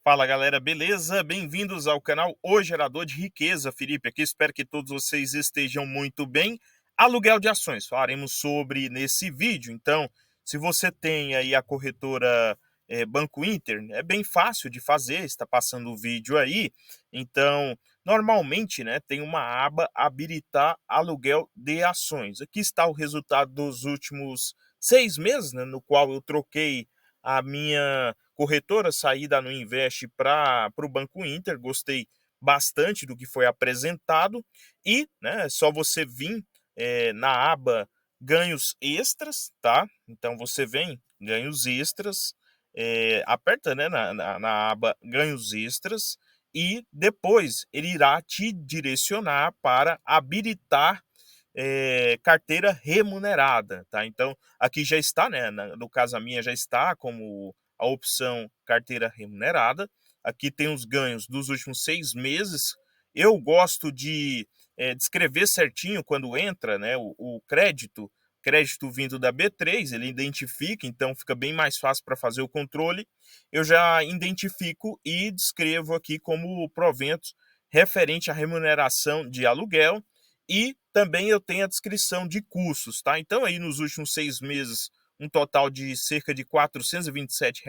Fala galera, beleza? Bem-vindos ao canal O Gerador de Riqueza. Felipe aqui, espero que todos vocês estejam muito bem. Aluguel de ações, falaremos sobre nesse vídeo. Então, se você tem aí a corretora Banco Inter, é bem fácil de fazer, está passando o vídeo aí. Então, normalmente, né, tem uma aba habilitar aluguel de ações. Aqui está o resultado dos últimos 6 meses, né, no qual eu troquei a minha corretora, saí da Nuinvest para o Banco Inter, gostei bastante do que foi apresentado e, né, é só você vir na aba ganhos extras, tá? Então você vem ganhos extras, aperta, né, na aba ganhos extras e depois ele irá te direcionar para habilitar carteira remunerada, tá? Então, aqui já está, né? No caso, a minha já está como a opção carteira remunerada. Aqui tem os ganhos dos últimos 6 meses. Eu gosto de descrever certinho quando entra, né? O crédito vindo da B3, ele identifica, então fica bem mais fácil para fazer o controle. Eu já identifico e descrevo aqui como proventos referente à remuneração de aluguel e também eu tenho a descrição de custos, tá? Então aí nos últimos 6 meses, um total de cerca de R$ 427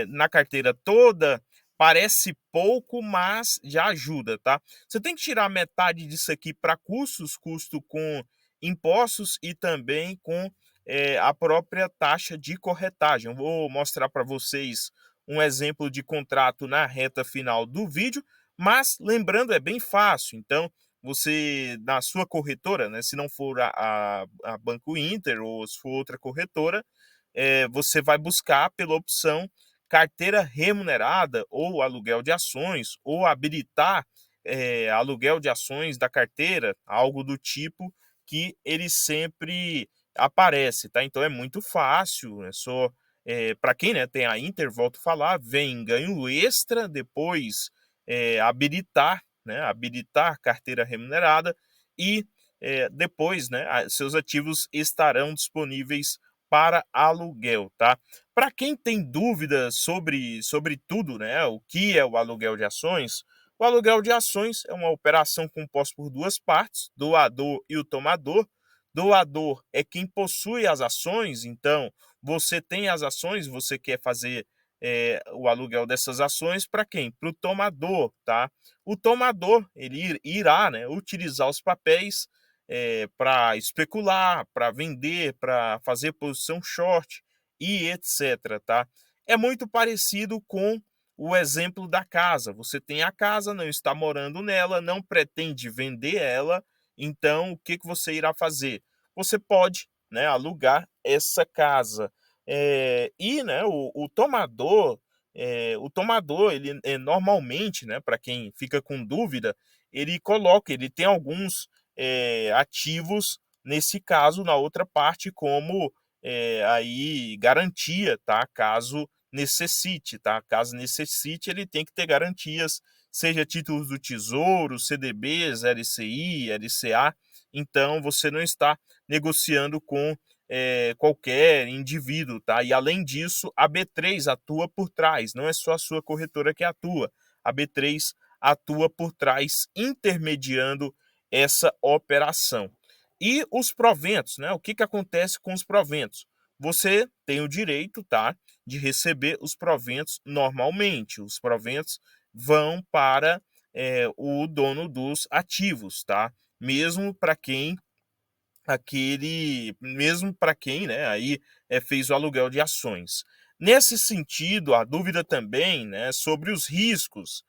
na carteira toda. Parece pouco, mas já ajuda, tá? Você tem que tirar metade disso aqui para custos, custo com impostos e também com a própria taxa de corretagem. Eu vou mostrar para vocês um exemplo de contrato na reta final do vídeo, mas lembrando, é bem fácil. Então, você, na sua corretora, né, se não for a Banco Inter ou se for outra corretora, você vai buscar pela opção carteira remunerada ou aluguel de ações, ou habilitar aluguel de ações da carteira, algo do tipo que ele sempre aparece, tá? Então é muito fácil, é só para quem, né, tem a Inter, volto a falar, vem ganho extra, depois habilitar, né, habilitar carteira remunerada e depois, né, seus ativos estarão disponíveis para aluguel, tá? Para quem tem dúvidas sobre tudo, né, o que é o aluguel de ações, o aluguel de ações é uma operação composta por duas partes, doador e o tomador. Doador é quem possui as ações, então você tem as ações, você quer fazer o aluguel dessas ações para quem? Para o tomador, tá? O tomador ele irá, né, utilizar os papéis para especular, para vender, para fazer posição short e etc, tá? É muito parecido com o exemplo da casa. Você tem a casa, não está morando nela, não pretende vender ela, então o que você irá fazer? Você pode, né, alugar essa casa. E, né, o tomador, ele normalmente, né, para quem fica com dúvida, ele tem alguns ativos, nesse caso, na outra parte, como aí garantia, tá? Caso necessite, tá? Caso necessite, ele tem que ter garantias, seja títulos do Tesouro, CDBs, LCI, LCA. Então, você não está negociando com qualquer indivíduo, tá? E além disso, a B3 atua por trás, não é só a sua corretora que atua. A B3 atua por trás, intermediando essa operação. E os proventos, né? O que acontece com os proventos? Você tem o direito, tá, de receber os proventos normalmente. Os proventos vão para o dono dos ativos, tá? Mesmo para quem, né, aí fez o aluguel de ações. Nesse sentido, a dúvida também, né, sobre os riscos.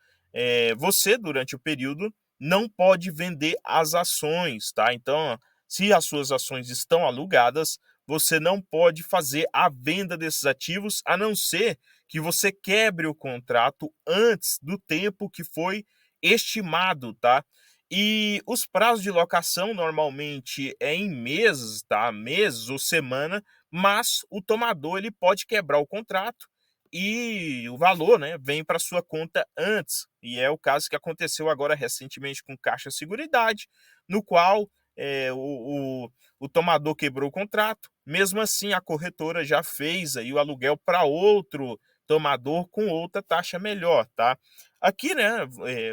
Você, durante o período, não pode vender as ações, tá? Então, se as suas ações estão alugadas, você não pode fazer a venda desses ativos, a não ser que você quebre o contrato antes do tempo que foi estimado, tá? E os prazos de locação normalmente é em meses, tá? Meses ou semana, mas o tomador ele pode quebrar o contrato e o valor, né, vem para sua conta antes. E é o caso que aconteceu agora recentemente com Caixa Seguridade, no qual o tomador quebrou o contrato. Mesmo assim, a corretora já fez aí o aluguel para outro tomador com outra taxa melhor, tá? Aqui, né,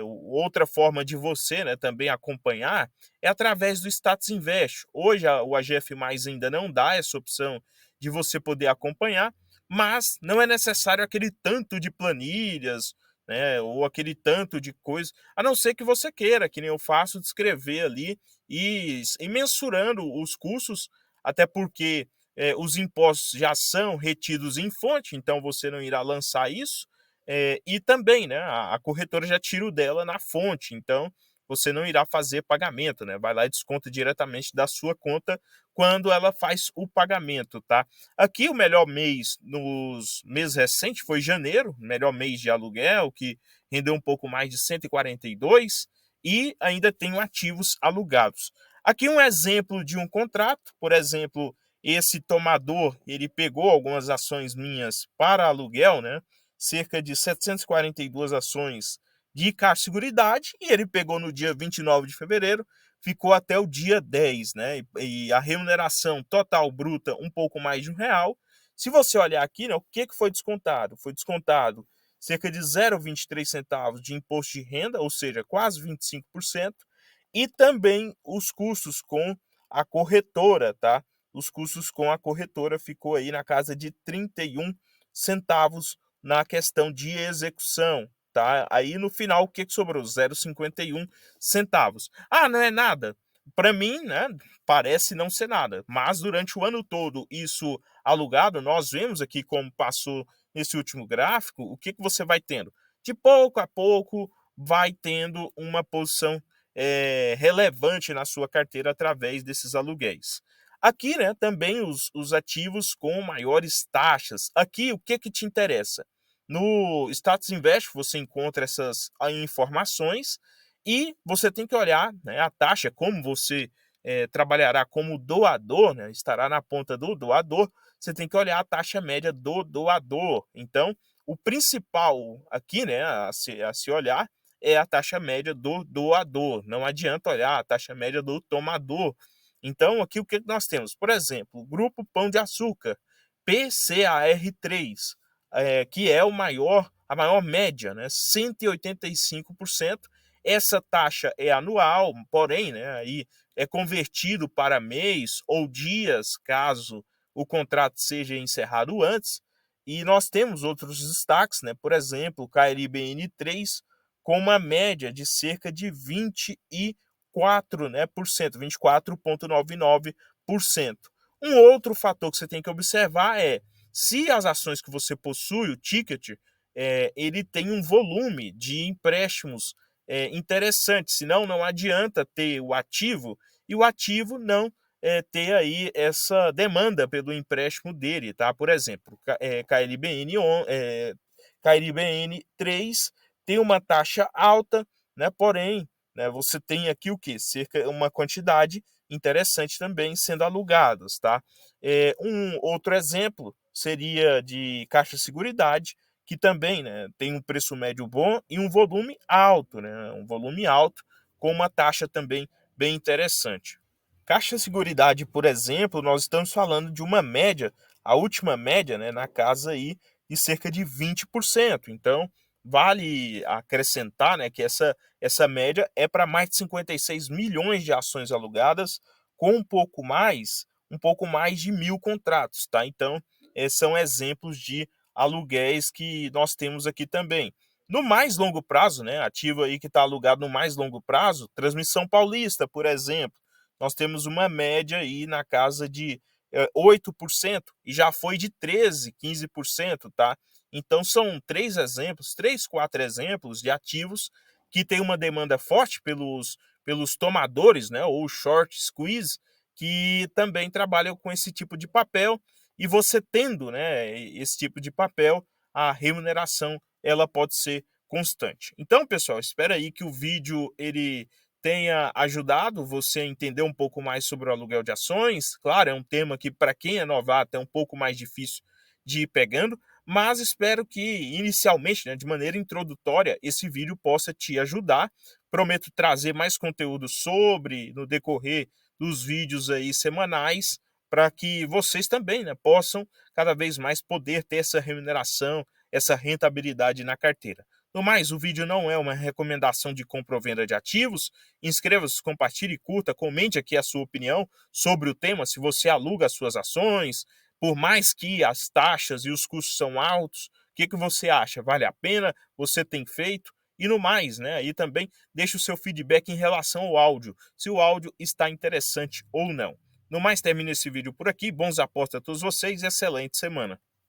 outra forma de você, né, também acompanhar é através do Status Invest. Hoje o AGF+ ainda não dá essa opção de você poder acompanhar, mas não é necessário aquele tanto de planilhas, né, ou aquele tanto de coisa, a não ser que você queira, que nem eu faço, descrever ali e mensurando os custos, até porque os impostos já são retidos em fonte, então você não irá lançar isso, e também, né, a corretora já tira o dela na fonte, então você não irá fazer pagamento, né? Vai lá e desconta diretamente da sua conta quando ela faz o pagamento, tá? Aqui o melhor mês nos meses recentes foi janeiro, melhor mês de aluguel, que rendeu um pouco mais de 142 e ainda tenho ativos alugados. Aqui um exemplo de um contrato, por exemplo, esse tomador, ele pegou algumas ações minhas para aluguel, né? Cerca de 742 ações de Caixa Seguridade, e ele pegou no dia 29 de fevereiro, ficou até o dia 10, né? E a remuneração total bruta um pouco mais de R$ 1. Se você olhar aqui, né, o que foi descontado? Foi descontado cerca de 0,23 centavos de imposto de renda, ou seja, quase 25%, e também os custos com a corretora, tá? Os custos com a corretora ficou aí na casa de 31 centavos na questão de execução, tá? Aí no final o que sobrou? 0,51 centavos. Ah, não é nada. Para mim, né, parece não ser nada, mas durante o ano todo isso alugado, nós vemos aqui como passou nesse último gráfico, o que você vai tendo? De pouco a pouco vai tendo uma posição relevante na sua carteira através desses aluguéis. Aqui, né, também os ativos com maiores taxas. Aqui, o que te interessa? No Status Invest você encontra essas informações e você tem que olhar, né, a taxa, como você trabalhará como doador, né, estará na ponta do doador, você tem que olhar a taxa média do doador. Então, o principal aqui, né, a se olhar é a taxa média do doador. Não adianta olhar a taxa média do tomador. Então, aqui o que nós temos? Por exemplo, o Grupo Pão de Açúcar, PCAR3, que é a maior média, né, 185%. Essa taxa é anual, porém, né, aí é convertido para mês ou dias, caso o contrato seja encerrado antes. E nós temos outros destaques, né, por exemplo, o KLBN3, com uma média de cerca de 24, né, 24,99%. Um outro fator que você tem que observar é se as ações que você possui, o ticket, ele tem um volume de empréstimos interessante, senão não adianta ter o ativo e o ativo não ter aí essa demanda pelo empréstimo dele, tá? Por exemplo, KLBN 3 tem uma taxa alta, né? Porém, né, você tem aqui o que? Uma quantidade interessante também sendo alugadas, tá? Um outro exemplo seria de Caixa Seguridade, que também, né, tem um preço médio bom e um volume alto, né? Um volume alto com uma taxa também bem interessante. Caixa Seguridade, por exemplo, nós estamos falando de uma média, a última média, né, na casa aí de cerca de 20%. Então, vale acrescentar, né, que essa média é para mais de 56 milhões de ações alugadas, com um pouco mais de 1.000 contratos, tá? Então, são exemplos de aluguéis que nós temos aqui também. No mais longo prazo, né, ativo aí que está alugado no mais longo prazo, Transmissão Paulista, por exemplo, nós temos uma média aí na casa de 8% e já foi de 13, 15%, tá? Então são três, quatro exemplos de ativos que têm uma demanda forte pelos tomadores, né, ou short squeeze, que também trabalham com esse tipo de papel, e você tendo, né, esse tipo de papel, a remuneração ela pode ser constante. Então, pessoal, espero aí que o vídeo ele tenha ajudado você a entender um pouco mais sobre o aluguel de ações. Claro, é um tema que para quem é novato é um pouco mais difícil de ir pegando, mas espero que inicialmente, né, de maneira introdutória, esse vídeo possa te ajudar. Prometo trazer mais conteúdo sobre no decorrer dos vídeos aí semanais, para que vocês também, né, possam cada vez mais poder ter essa remuneração, essa rentabilidade na carteira. No mais, o vídeo não é uma recomendação de compra ou venda de ativos. Inscreva-se, compartilhe, curta, comente aqui a sua opinião sobre o tema, se você aluga as suas ações, por mais que as taxas e os custos são altos, o que você acha? Vale a pena? Você tem feito? E no mais, né? Aí também deixe o seu feedback em relação ao áudio, se o áudio está interessante ou não. No mais, termino esse vídeo por aqui. Bons apostas a todos vocês e excelente semana.